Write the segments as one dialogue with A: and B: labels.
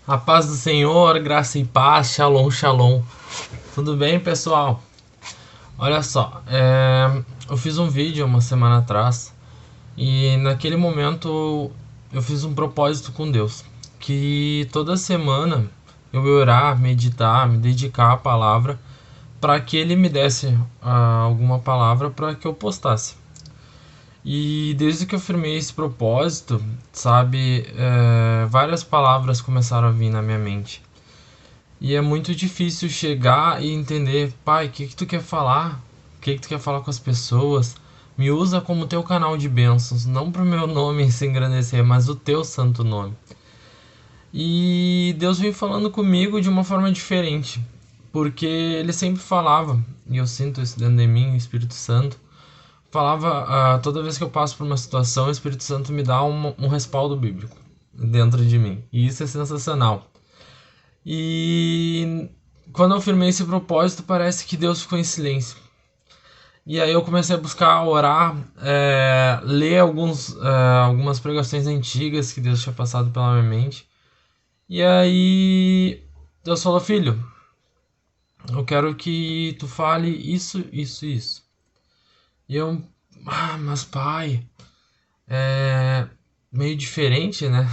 A: A paz do Senhor, graça e paz, shalom, shalom. Tudo bem, pessoal? Olha só, eu fiz um vídeo uma semana atrás e naquele momento eu fiz um propósito com Deus, que toda semana eu ia orar, meditar, me dedicar à palavra para que Ele me desse alguma palavra para que eu postasse. E desde que eu firmei esse propósito, sabe, várias palavras começaram a vir na minha mente. E é muito difícil chegar e entender, pai, o que que tu quer falar? O que que tu quer falar com as pessoas? Me usa como teu canal de bênçãos, não pro meu nome se engrandecer, mas o teu santo nome. E Deus vem falando comigo de uma forma diferente, porque ele sempre falava, e eu sinto isso dentro de mim, o Espírito Santo, falava, toda vez que eu passo por uma situação, o Espírito Santo me dá um respaldo bíblico dentro de mim. E isso é sensacional. E quando eu firmei esse propósito, parece que Deus ficou em silêncio. E aí eu comecei a buscar orar, ler algumas pregações antigas que Deus tinha passado pela minha mente. E aí Deus falou, filho, eu quero que tu fale isso, isso e isso. E eu, mas pai, é meio diferente, né?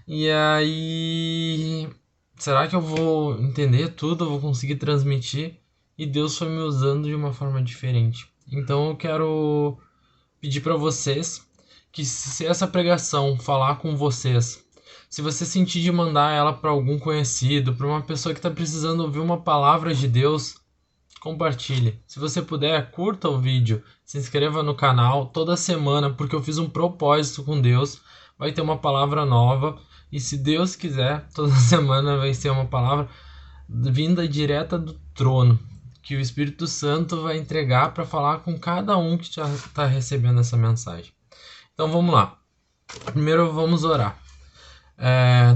A: E aí, será que eu vou entender tudo? Eu vou conseguir transmitir? E Deus foi me usando de uma forma diferente. Então eu quero pedir para vocês que se essa pregação falar com vocês, se você sentir de mandar ela para algum conhecido, para uma pessoa que está precisando ouvir uma palavra de Deus, compartilhe. Se você puder, curta o vídeo, se inscreva no canal toda semana, porque eu fiz um propósito com Deus. Vai ter uma palavra nova e, se Deus quiser, toda semana vai ser uma palavra vinda direta do trono, que o Espírito Santo vai entregar para falar com cada um que já está recebendo essa mensagem. Então vamos lá. Primeiro vamos orar.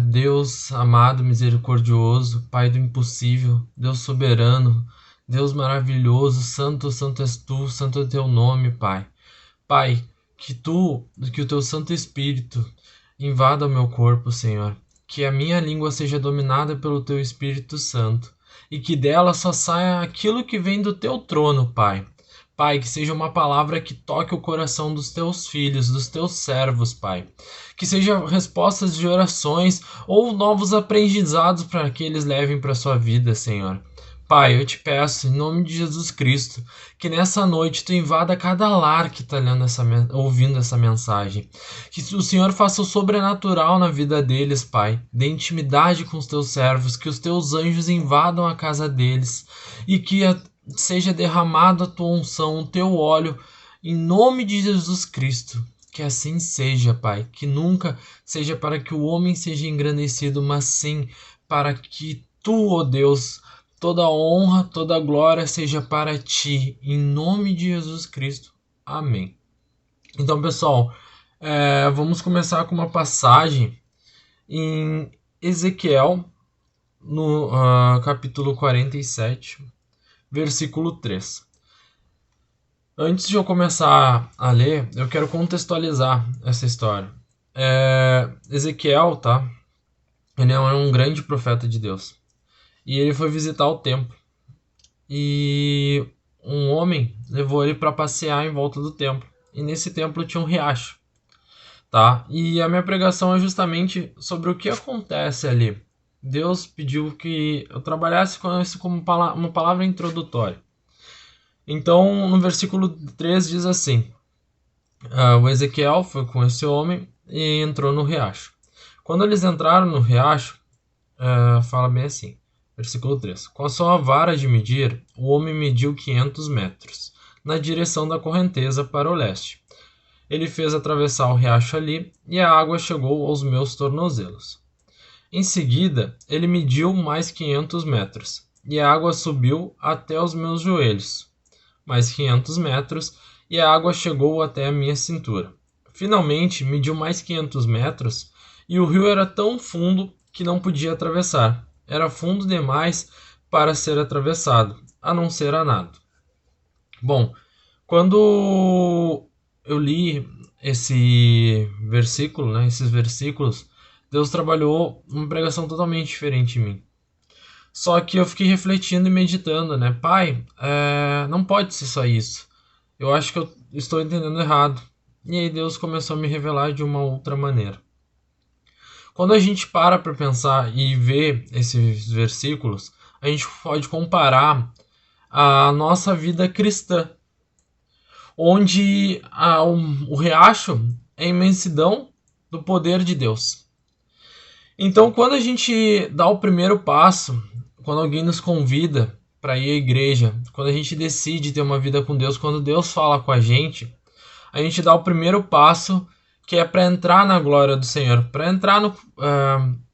A: Deus amado, misericordioso, Pai do impossível, Deus soberano, Deus maravilhoso, santo, santo és tu, santo é o teu nome, Pai. Pai, que o teu Santo Espírito invada o meu corpo, Senhor. Que a minha língua seja dominada pelo teu Espírito Santo e que dela só saia aquilo que vem do teu trono, Pai. Pai, que seja uma palavra que toque o coração dos teus filhos, dos teus servos, Pai. Que seja respostas de orações ou novos aprendizados para que eles levem para a sua vida, Senhor. Pai, eu te peço, em nome de Jesus Cristo, que nessa noite tu invada cada lar que está ouvindo essa mensagem. Que o Senhor faça o sobrenatural na vida deles, Pai. Dê intimidade com os teus servos, que os teus anjos invadam a casa deles e que seja derramado a tua unção, o teu óleo, em nome de Jesus Cristo. Que assim seja, Pai. Que nunca seja para que o homem seja engrandecido, mas sim para que tu, ó Deus, toda honra, toda glória seja para ti, em nome de Jesus Cristo. Amém. Então, pessoal, vamos começar com uma passagem em Ezequiel, no capítulo 47, versículo 3. Antes de eu começar a ler, eu quero contextualizar essa história. Ezequiel, tá? Ele é um grande profeta de Deus. E ele foi visitar o templo. E um homem levou ele para passear em volta do templo. E nesse templo tinha um riacho, tá? E a minha pregação é justamente sobre o que acontece ali. Deus pediu que eu trabalhasse com isso como uma palavra introdutória. Então, no versículo 3 diz assim: o Ezequiel foi com esse homem e entrou no riacho. Quando eles entraram no riacho, fala bem assim, versículo 3: com a sua vara de medir, o homem mediu 500 metros, na direção da correnteza para o leste. Ele fez atravessar o riacho ali, e a água chegou aos meus tornozelos. Em seguida, ele mediu mais 500 metros, e a água subiu até os meus joelhos. Mais 500 metros, e a água chegou até a minha cintura. Finalmente, mediu mais 500 metros, e o rio era tão fundo que não podia atravessar. Era fundo demais para ser atravessado, a não ser a nado. Bom, quando eu li esse versículo, né, esses versículos, Deus trabalhou uma pregação totalmente diferente em mim. Só que eu fiquei refletindo e meditando, né? Pai, não pode ser só isso. Eu acho que eu estou entendendo errado. E aí Deus começou a me revelar de uma outra maneira. Quando a gente para pensar e ver esses versículos, a gente pode comparar a nossa vida cristã, onde o riacho é a imensidão do poder de Deus. Então, quando a gente dá o primeiro passo, quando alguém nos convida para ir à igreja, quando a gente decide ter uma vida com Deus, quando Deus fala com a gente dá o primeiro passo, que é para entrar na glória do Senhor, para entrar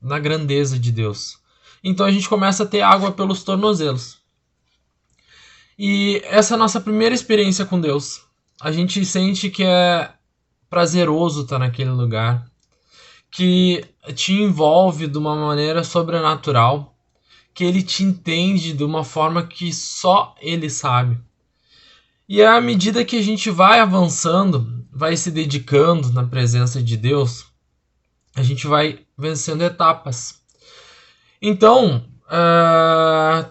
A: na grandeza de Deus. Então a gente começa a ter água pelos tornozelos. E essa é a nossa primeira experiência com Deus. A gente sente que é prazeroso estar naquele lugar, que te envolve de uma maneira sobrenatural, que ele te entende de uma forma que só ele sabe. E à medida que a gente vai avançando, vai se dedicando na presença de Deus, a gente vai vencendo etapas. Então,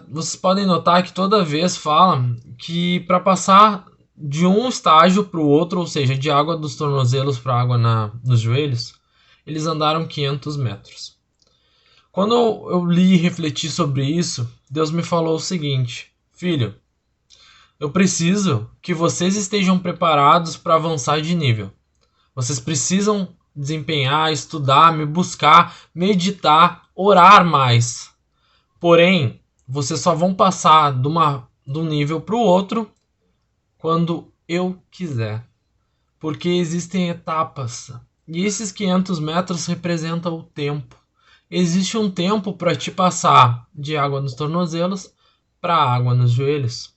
A: vocês podem notar que toda vez fala que para passar de um estágio para o outro, ou seja, de água dos tornozelos para água nos joelhos, eles andaram 500 metros. Quando eu li e refleti sobre isso, Deus me falou o seguinte: filho, eu preciso que vocês estejam preparados para avançar de nível. Vocês precisam desempenhar, estudar, me buscar, meditar, orar mais. Porém, vocês só vão passar de um nível para o outro quando eu quiser. Porque existem etapas. E esses 500 metros representam o tempo. Existe um tempo para te passar de água nos tornozelos para água nos joelhos.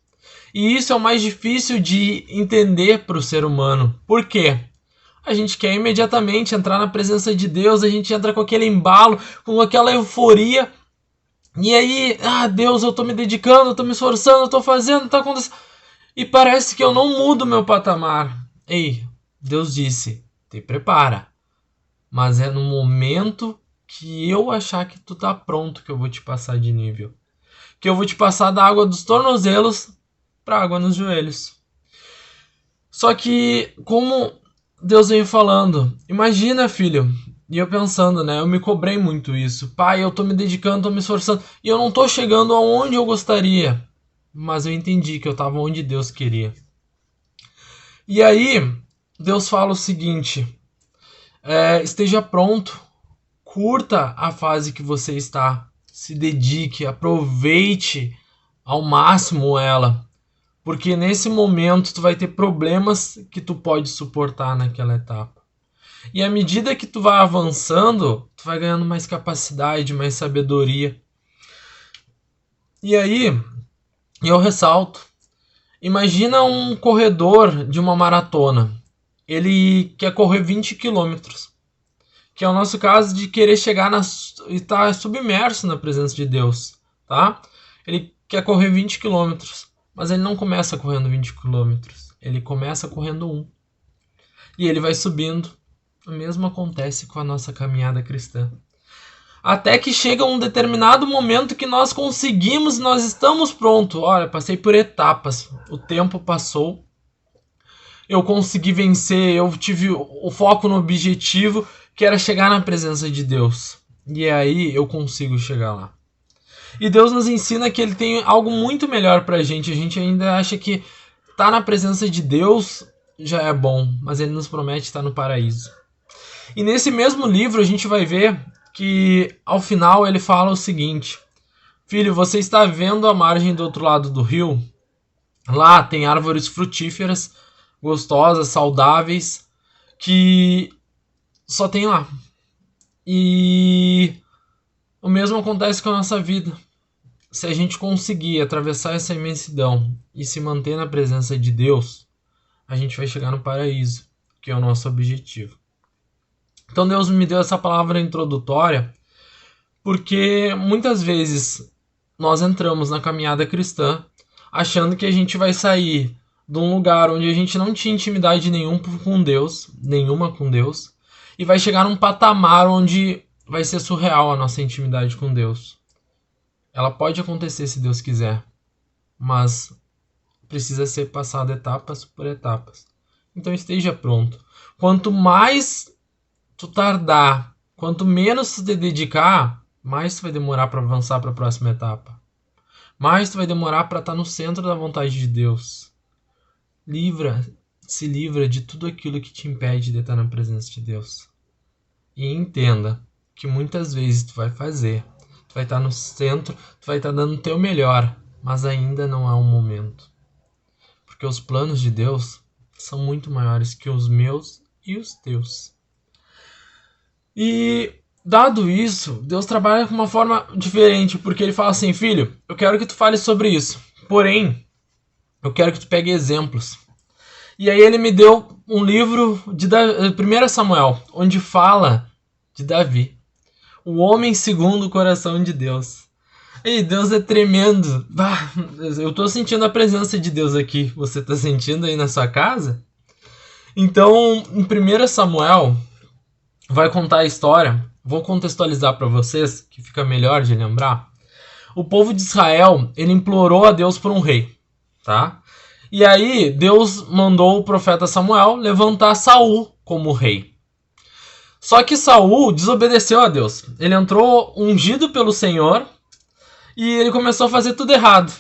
A: E isso é o mais difícil de entender para o ser humano. Por quê? A gente quer imediatamente entrar na presença de Deus, a gente entra com aquele embalo, com aquela euforia. E aí, Deus, eu tô me dedicando, eu tô me esforçando, eu tô fazendo, tá acontecendo. E parece que eu não mudo meu patamar. Ei, Deus disse, te prepara. Mas é no momento que eu achar que tu tá pronto que eu vou te passar de nível. Que eu vou te passar da água dos tornozelos para água nos joelhos. Só que, como Deus vem falando, imagina, filho, e eu pensando, né, eu me cobrei muito isso. Pai, eu tô me dedicando, tô me esforçando, e eu não tô chegando aonde eu gostaria. Mas eu entendi que eu tava onde Deus queria. E aí, Deus fala o seguinte: esteja pronto, curta a fase que você está, se dedique, aproveite ao máximo ela. Porque nesse momento tu vai ter problemas que tu pode suportar naquela etapa. E à medida que tu vai avançando, tu vai ganhando mais capacidade, mais sabedoria. E aí, eu ressalto. Imagina um corredor de uma maratona. Ele quer correr 20 quilômetros. Que é o nosso caso de querer chegar e estar submerso na presença de Deus. Tá? Ele quer correr 20 quilômetros. Mas ele não começa correndo 20 km. Ele começa correndo 1. E ele vai subindo. O mesmo acontece com a nossa caminhada cristã. Até que chega um determinado momento que nós conseguimos, nós estamos prontos. Olha, passei por etapas. O tempo passou. Eu consegui vencer. Eu tive o foco no objetivo, que era chegar na presença de Deus. E aí eu consigo chegar lá. E Deus nos ensina que ele tem algo muito melhor pra gente. A gente ainda acha que estar na presença de Deus já é bom, mas ele nos promete estar no paraíso. E nesse mesmo livro a gente vai ver que ao final ele fala o seguinte: filho, você está vendo a margem do outro lado do rio? Lá tem árvores frutíferas, gostosas, saudáveis, que só tem lá. E o mesmo acontece com a nossa vida. Se a gente conseguir atravessar essa imensidão e se manter na presença de Deus, a gente vai chegar no paraíso, que é o nosso objetivo. Então Deus me deu essa palavra introdutória porque muitas vezes nós entramos na caminhada cristã achando que a gente vai sair de um lugar onde a gente não tinha intimidade nenhuma com Deus, e vai chegar num patamar onde vai ser surreal a nossa intimidade com Deus. Ela pode acontecer se Deus quiser, mas precisa ser passada etapas por etapas. Então esteja pronto. Quanto mais tu tardar, quanto menos tu te dedicar, mais tu vai demorar para avançar para a próxima etapa. Mais tu vai demorar para estar no centro da vontade de Deus. Se livra de tudo aquilo que te impede de estar na presença de Deus. E entenda que muitas vezes tu vai fazer, tu vai estar no centro, tu vai estar dando o teu melhor, mas ainda não é o momento. Porque os planos de Deus são muito maiores que os meus e os teus. E dado isso, Deus trabalha de uma forma diferente, porque ele fala assim: filho, eu quero que tu fale sobre isso, porém, eu quero que tu pegue exemplos. E aí ele me deu um livro de 1 Samuel, onde fala de Davi, o homem segundo o coração de Deus. E Deus é tremendo. Eu tô sentindo a presença de Deus aqui. Você tá sentindo aí na sua casa? Então, em 1 Samuel, vai contar a história. Vou contextualizar para vocês, que fica melhor de lembrar. O povo de Israel, ele implorou a Deus por um rei, tá? E aí, Deus mandou o profeta Samuel levantar Saul como rei. Só que Saul desobedeceu a Deus. Ele entrou ungido pelo Senhor e ele começou a fazer tudo errado.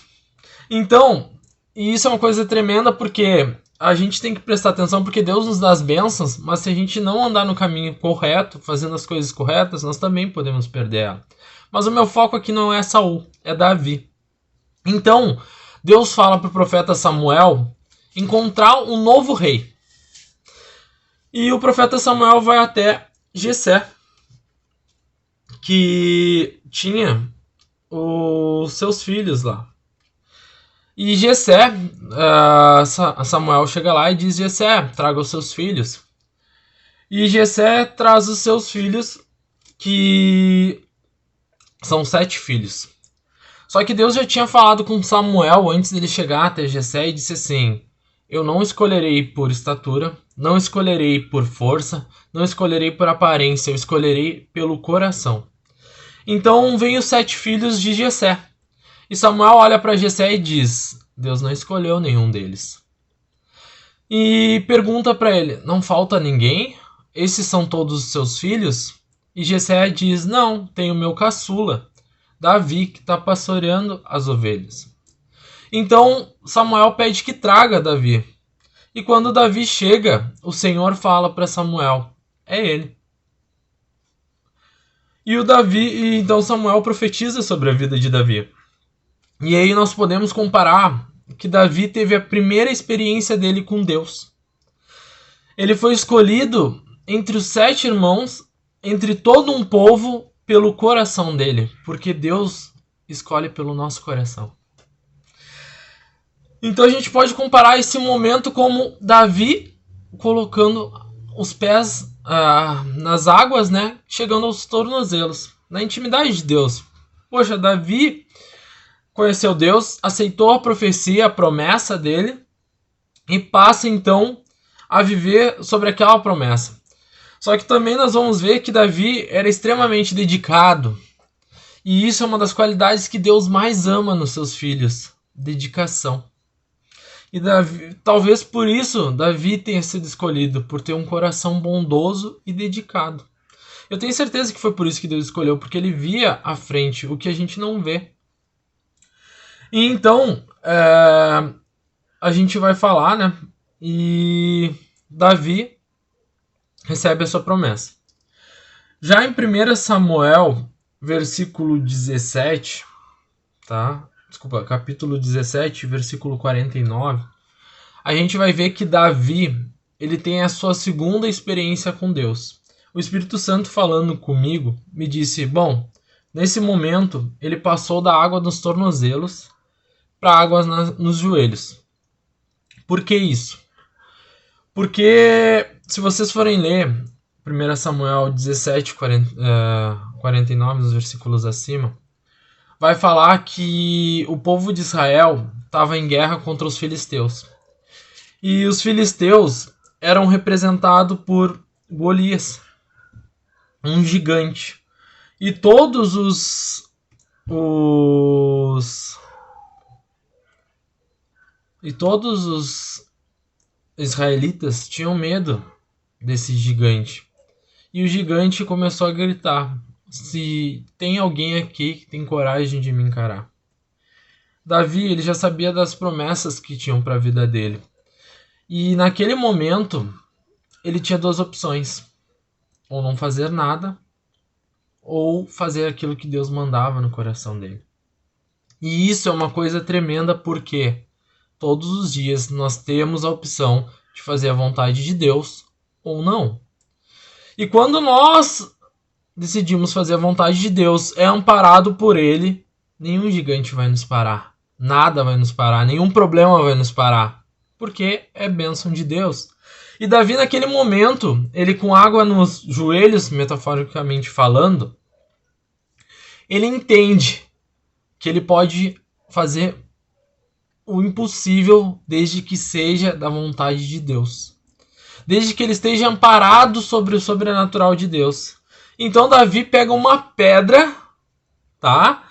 A: Então, e isso é uma coisa tremenda, porque a gente tem que prestar atenção, porque Deus nos dá as bênçãos, mas se a gente não andar no caminho correto, fazendo as coisas corretas, nós também podemos perder ela. Mas o meu foco aqui não é Saul, é Davi. Então, Deus fala para o profeta Samuel encontrar um novo rei. E o profeta Samuel vai até Jessé, que tinha os seus filhos lá. E Jessé, Samuel chega lá e diz: Jessé, traga os seus filhos. E Jessé traz os seus filhos, que são 7 filhos. Só que Deus já tinha falado com Samuel antes dele chegar até Jessé e disse assim: eu não escolherei por estatura, não escolherei por força, não escolherei por aparência, eu escolherei pelo coração. Então vem os 7 filhos de Jessé. E Samuel olha para Jessé e diz: Deus não escolheu nenhum deles. E pergunta para ele: não falta ninguém? Esses são todos os seus filhos? E Jessé diz: não, tem o meu caçula, Davi, que está pastoreando as ovelhas. Então Samuel pede que traga Davi. E quando Davi chega, o Senhor fala para Samuel: é ele. E então Samuel profetiza sobre a vida de Davi. E aí nós podemos comparar que Davi teve a primeira experiência dele com Deus. Ele foi escolhido entre os 7 irmãos, entre todo um povo, pelo coração dele, porque Deus escolhe pelo nosso coração. Então a gente pode comparar esse momento como Davi colocando os pés nas águas, né, chegando aos tornozelos, na intimidade de Deus. Poxa, Davi conheceu Deus, aceitou a profecia, a promessa dele, e passa então a viver sobre aquela promessa. Só que também nós vamos ver que Davi era extremamente dedicado. E isso é uma das qualidades que Deus mais ama nos seus filhos: dedicação. E Davi, talvez por isso Davi tenha sido escolhido, por ter um coração bondoso e dedicado. Eu tenho certeza que foi por isso que Deus escolheu, porque ele via à frente o que a gente não vê. E então, a gente vai falar, né? E Davi recebe a sua promessa. Já em 1 Samuel, versículo 17, tá? Desculpa, capítulo 17, versículo 49, a gente vai ver que Davi, ele tem a sua segunda experiência com Deus. O Espírito Santo falando comigo me disse: bom, nesse momento ele passou da água nos tornozelos para águas nos joelhos. Por que isso? Porque se vocês forem ler 1 Samuel 17, 49, nos versículos acima, vai falar que o povo de Israel estava em guerra contra os filisteus. E os filisteus eram representados por Golias, um gigante. E todos os israelitas tinham medo desse gigante. E o gigante começou a gritar: se tem alguém aqui que tem coragem de me encarar. Davi, ele já sabia das promessas que tinham para a vida dele. E naquele momento, ele tinha duas opções: ou não fazer nada, ou fazer aquilo que Deus mandava no coração dele. E isso é uma coisa tremenda, porque todos os dias nós temos a opção de fazer a vontade de Deus ou não. E quando nós decidimos fazer a vontade de Deus, é amparado por Ele, nenhum gigante vai nos parar. Nada vai nos parar, nenhum problema vai nos parar. Porque é bênção de Deus. E Davi, naquele momento, ele com água nos joelhos, metaforicamente falando, ele entende que ele pode fazer o impossível desde que seja da vontade de Deus. Desde que ele esteja amparado sobre o sobrenatural de Deus. Então Davi pega uma pedra, tá?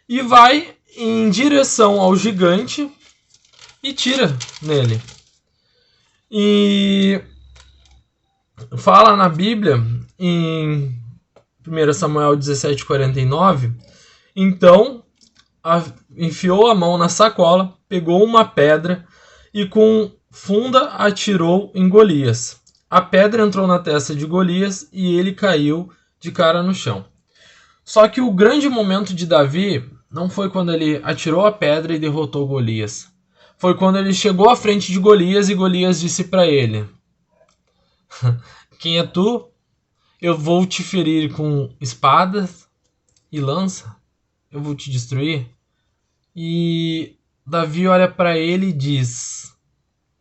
A: E vai em direção ao gigante e tira nele. E fala na Bíblia, em 1 Samuel 17:49, então enfiou a mão na sacola, pegou uma pedra e com funda atirou em Golias. A pedra entrou na testa de Golias e ele caiu de cara no chão. Só que o grande momento de Davi não foi quando ele atirou a pedra e derrotou Golias. Foi quando ele chegou à frente de Golias e Golias disse para ele: quem é tu? Eu vou te ferir com espadas e lança. Eu vou te destruir. E Davi olha para ele e diz: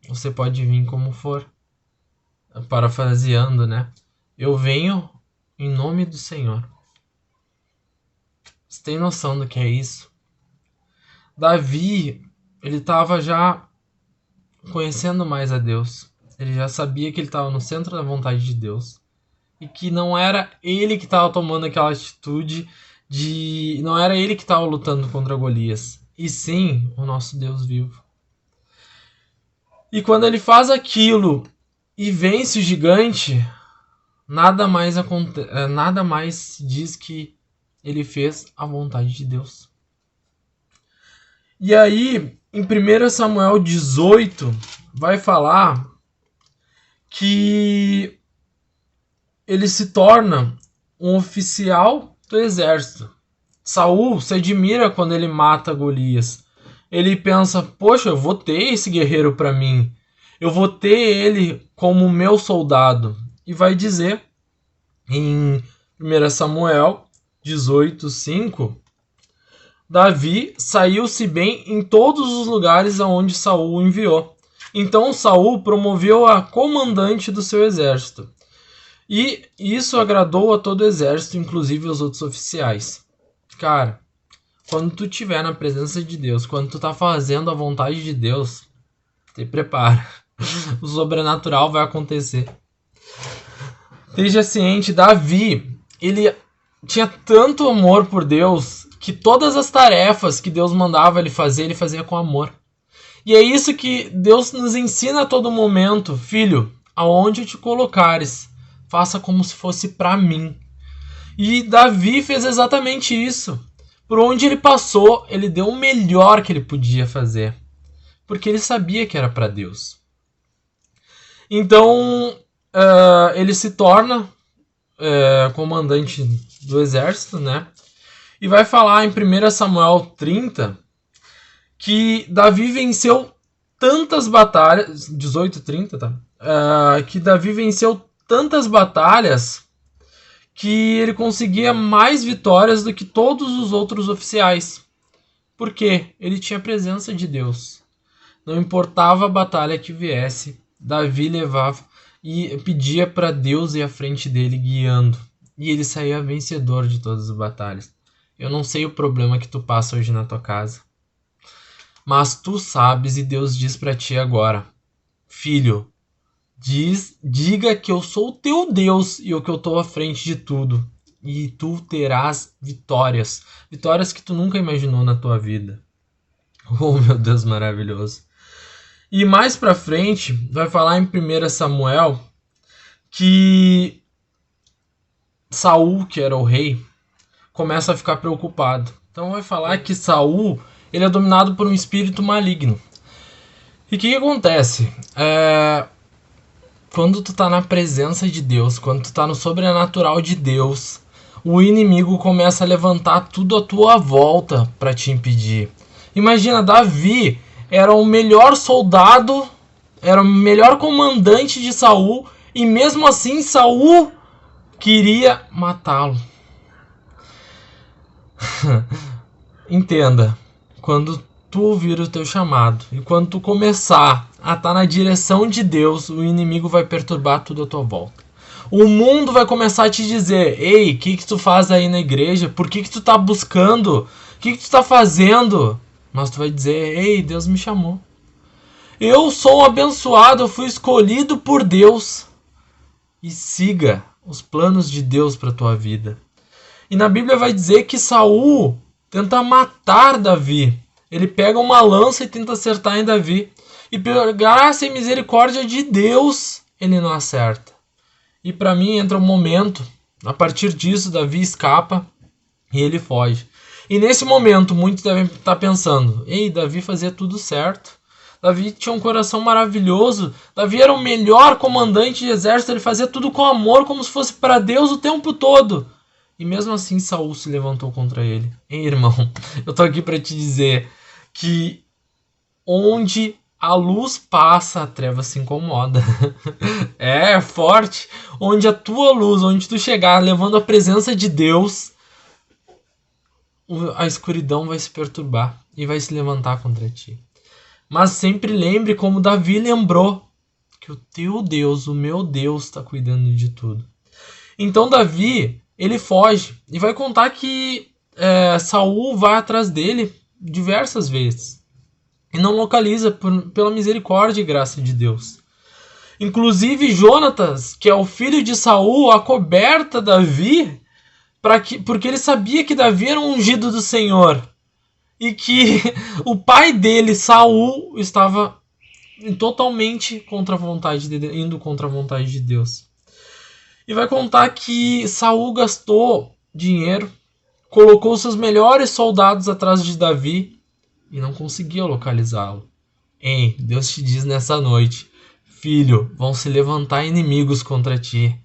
A: você pode vir como for. Parafraseando, né? Eu venho em nome do Senhor. Você tem noção do que é isso? Davi, ele estava já conhecendo mais a Deus. Ele já sabia que ele estava no centro da vontade de Deus. E que não era ele que estava tomando aquela atitude de... não era ele que estava lutando contra Golias. E sim, o nosso Deus vivo. E quando ele faz aquilo e vence o gigante, nada mais diz que ele fez a vontade de Deus. E aí, em 1 Samuel 18, vai falar que ele se torna um oficial do exército. Saul se admira quando ele mata Golias. Ele pensa: poxa, eu vou ter esse guerreiro para mim. Eu vou ter ele como meu soldado. E vai dizer em 1 Samuel 18:5, Davi saiu-se bem em todos os lugares aonde Saul o enviou. Então Saul promoveu a comandante do seu exército. E isso agradou a todo o exército, inclusive aos outros oficiais. Cara, quando tu estiver na presença de Deus, quando tu tá fazendo a vontade de Deus, te prepara. O sobrenatural vai acontecer. Esteja ciente, Davi, ele tinha tanto amor por Deus que todas as tarefas que Deus mandava ele fazia com amor. E é isso que Deus nos ensina a todo momento: filho, aonde te colocares, faça como se fosse para mim. E Davi fez exatamente isso. Por onde ele passou, ele deu o melhor que ele podia fazer, porque ele sabia que era para Deus. Então, ele se torna comandante do exército, né? E vai falar em 1 Samuel 30 que Davi venceu tantas batalhas, 18:30, tá? Que Davi venceu tantas batalhas que ele conseguia mais vitórias do que todos os outros oficiais. Por quê? Ele tinha a presença de Deus. Não importava a batalha que viesse, Davi levava e pedia para Deus ir à frente dele guiando. E ele saía vencedor de todas as batalhas. Eu não sei o problema que tu passa hoje na tua casa, mas tu sabes, e Deus diz para ti agora: filho, diga que eu sou o teu Deus e que eu estou à frente de tudo. e tu terás vitórias. Vitórias que tu nunca imaginou na tua vida. Oh, meu Deus, maravilhoso. E mais pra frente, vai falar em 1 Samuel que Saul, que era o rei, começa a ficar preocupado. Então vai falar que Saul, ele é dominado por um espírito maligno. E o que acontece? Quando tu tá na presença de Deus, quando tu tá no sobrenatural de Deus, o inimigo começa a levantar tudo à tua volta para te impedir. Imagina, Davi era o melhor soldado, era o melhor comandante de Saul, e mesmo assim Saul queria matá-lo. Entenda, quando tu ouvir o teu chamado e quando tu começar a estar na direção de Deus, o inimigo vai perturbar tudo à tua volta. O mundo vai começar a te dizer: ei, o que tu faz aí na igreja? Por que tu tá buscando? O que tu tá fazendo? Mas tu vai dizer: ei, Deus me chamou. Eu sou abençoado, eu fui escolhido por Deus. E siga os planos de Deus para tua vida. E na Bíblia vai dizer que Saul tenta matar Davi. Ele pega uma lança e tenta acertar em Davi. E pela graça e misericórdia de Deus, ele não acerta. E para mim entra um momento, a partir disso Davi escapa e ele foge. E nesse momento muitos devem estar pensando: ei, Davi fazia tudo certo. Davi tinha um coração maravilhoso. Davi era o melhor comandante de exército. Ele fazia tudo com amor, como se fosse para Deus o tempo todo. E mesmo assim Saul se levantou contra ele. Ei, irmão, eu tô aqui para te dizer que onde a luz passa, a treva se incomoda. É forte. Onde a tua luz, onde tu chegar levando a presença de Deus, a escuridão vai se perturbar e vai se levantar contra ti. Mas sempre lembre como Davi lembrou que o teu Deus, o meu Deus, está cuidando de tudo. Então Davi, ele foge e vai contar que Saul vai atrás dele diversas vezes e não localiza pela misericórdia e graça de Deus. Inclusive Jonatas, que é o filho de Saul, acoberta Davi porque ele sabia que Davi era um ungido do Senhor e que o pai dele, Saul, estava totalmente contra a vontade de Deus, indo contra a vontade de Deus. E vai contar que Saul gastou dinheiro, colocou seus melhores soldados atrás de Davi e não conseguia localizá-lo. Hein, Deus te diz nessa noite: filho, vão se levantar inimigos contra ti,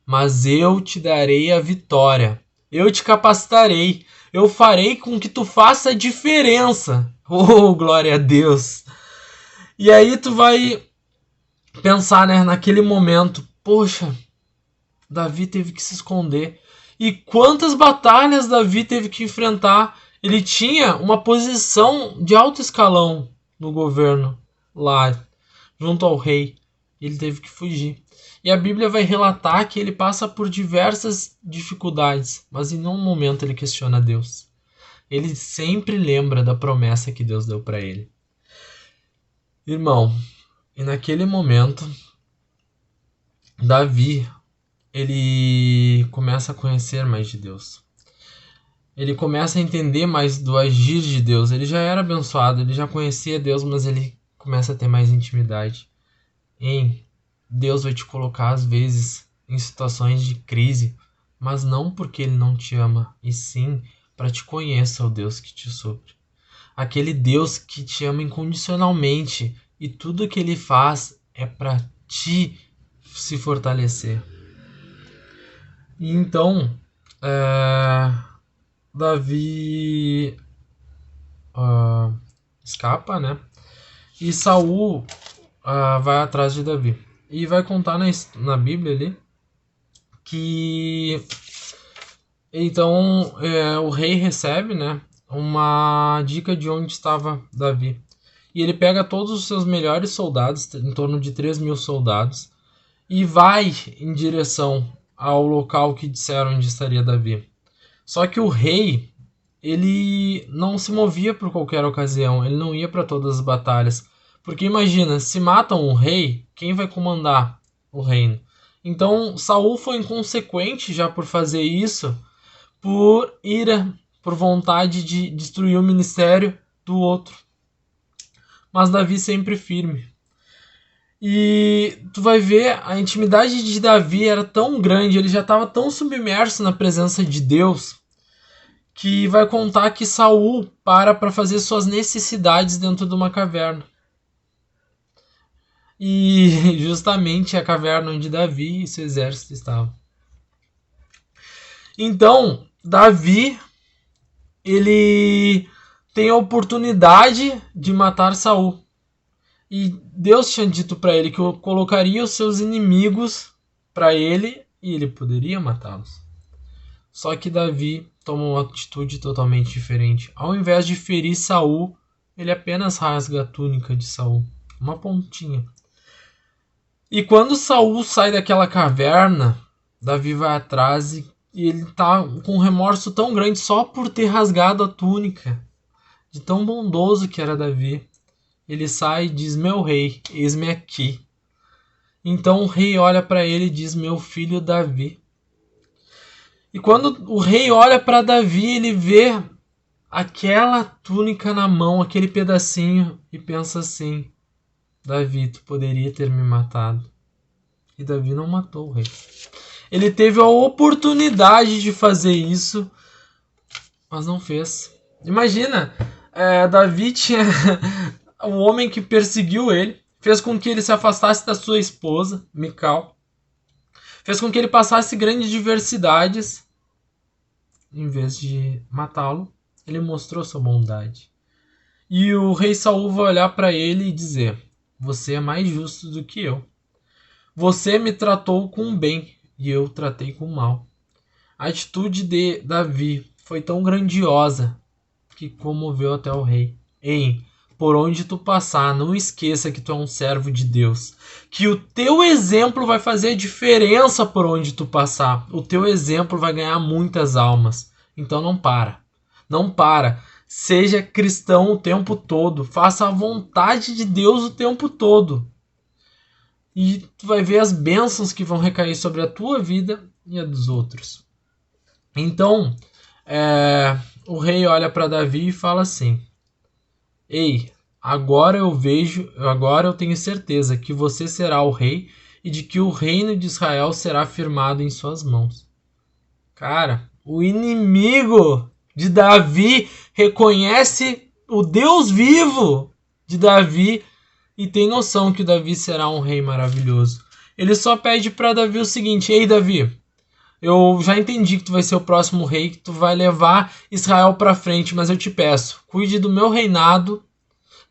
A: mas eu te darei a vitória. Eu te capacitarei. Eu farei com que tu faça a diferença. Oh, glória a Deus. E aí tu vai pensar, né, naquele momento: poxa, Davi teve que se esconder. E quantas batalhas Davi teve que enfrentar. Ele tinha uma posição de alto escalão no governo lá, junto ao rei. Ele teve que fugir. E a Bíblia vai relatar que ele passa por diversas dificuldades, mas em nenhum momento ele questiona Deus. Ele sempre lembra da promessa que Deus deu para ele. Irmão, e naquele momento, Davi, ele começa a conhecer mais de Deus. Ele começa a entender mais do agir de Deus. Ele já era abençoado, ele já conhecia Deus, mas ele começa a ter mais intimidade. Deus vai te colocar às vezes em situações de crise, mas não porque ele não te ama, e sim para te conhecer o Deus que te supre. Aquele Deus que te ama incondicionalmente, e tudo que ele faz é para ti se fortalecer. E então, Davi escapa, né? E Saul vai atrás de Davi. E vai contar na Bíblia ali que então o rei recebe, né, uma dica de onde estava Davi. E ele pega todos os seus melhores soldados, em torno de 3.000 soldados, e vai em direção ao local que disseram onde estaria Davi. Só que o rei, ele não se movia por qualquer ocasião, ele não ia para todas as batalhas. Porque imagina, se matam o rei, quem vai comandar o reino? Então Saul foi inconsequente já por fazer isso, por ira, por vontade de destruir o ministério do outro. Mas Davi sempre firme. E tu vai ver, a intimidade de Davi era tão grande, ele já estava tão submerso na presença de Deus, que vai contar que Saul para fazer suas necessidades dentro de uma caverna. E justamente a caverna onde Davi e seu exército estavam. Então, Davi, ele tem a oportunidade de matar Saul. E Deus tinha dito para ele que eu colocaria os seus inimigos para ele e ele poderia matá-los. Só que Davi tomou uma atitude totalmente diferente. Ao invés de ferir Saul, ele apenas rasga a túnica de Saul, uma pontinha. E quando Saul sai daquela caverna, Davi vai atrás e ele tá com um remorso tão grande só por ter rasgado a túnica, de tão bondoso que era Davi. Ele sai e diz: meu rei, eis-me aqui. Então o rei olha para ele e diz: meu filho Davi. E quando o rei olha para Davi, ele vê aquela túnica na mão, aquele pedacinho, e pensa assim: Davi, tu poderia ter me matado. E Davi não matou o rei. Ele teve a oportunidade de fazer isso, mas não fez. Imagina, Davi tinha o homem que perseguiu ele, fez com que ele se afastasse da sua esposa, Mical, fez com que ele passasse grandes diversidades. Em vez de matá-lo, ele mostrou sua bondade. E o rei Saul vai olhar para ele e dizer: você é mais justo do que eu. Você me tratou com bem e eu tratei com mal. A atitude de Davi foi tão grandiosa que comoveu até o rei. Ei, por onde tu passar, não esqueça que tu é um servo de Deus. Que o teu exemplo vai fazer diferença por onde tu passar. O teu exemplo vai ganhar muitas almas. Então não para. Não para. Seja cristão o tempo todo. Faça a vontade de Deus o tempo todo. E tu vai ver as bênçãos que vão recair sobre a tua vida e a dos outros. Então, o rei olha para Davi e fala assim: ei, agora eu tenho certeza que você será o rei e de que o reino de Israel será firmado em suas mãos. Cara, o inimigo de Davi reconhece o Deus vivo de Davi e tem noção que Davi será um rei maravilhoso. Ele só pede para Davi o seguinte: ei, Davi, eu já entendi que tu vai ser o próximo rei, que tu vai levar Israel para frente, mas eu te peço, cuide do meu reinado,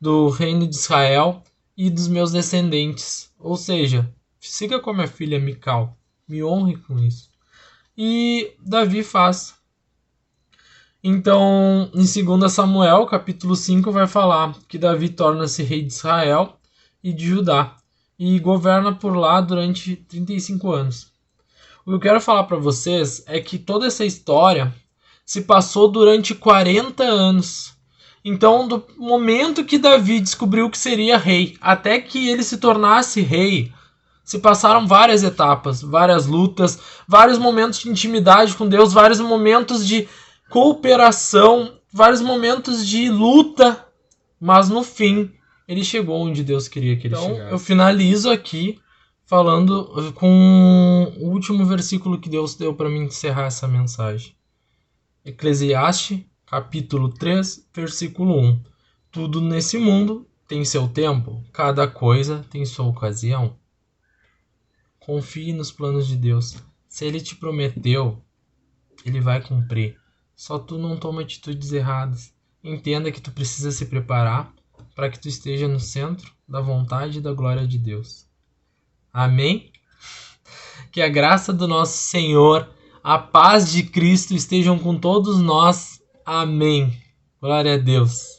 A: do reino de Israel e dos meus descendentes. Ou seja, siga com a minha filha Mical, me honre com isso. E Davi faz. Então, em 2 Samuel, capítulo 5, vai falar que Davi torna-se rei de Israel e de Judá e governa por lá durante 35 anos. O que eu quero falar para vocês é que toda essa história se passou durante 40 anos. Então, do momento que Davi descobriu que seria rei até que ele se tornasse rei, se passaram várias etapas, várias lutas, vários momentos de intimidade com Deus, vários momentos de cooperação, vários momentos de luta, mas no fim ele chegou onde Deus queria que ele chegasse. Então eu finalizo aqui falando com o último versículo que Deus deu para mim encerrar essa mensagem. Eclesiastes, capítulo 3, versículo 1. Tudo nesse mundo tem seu tempo, cada coisa tem sua ocasião. Confie nos planos de Deus. Se Ele te prometeu, Ele vai cumprir. Só tu não toma atitudes erradas. Entenda que tu precisa se preparar para que tu esteja no centro da vontade e da glória de Deus. Amém? Que a graça do nosso Senhor, a paz de Cristo estejam com todos nós. Amém. Glória a Deus.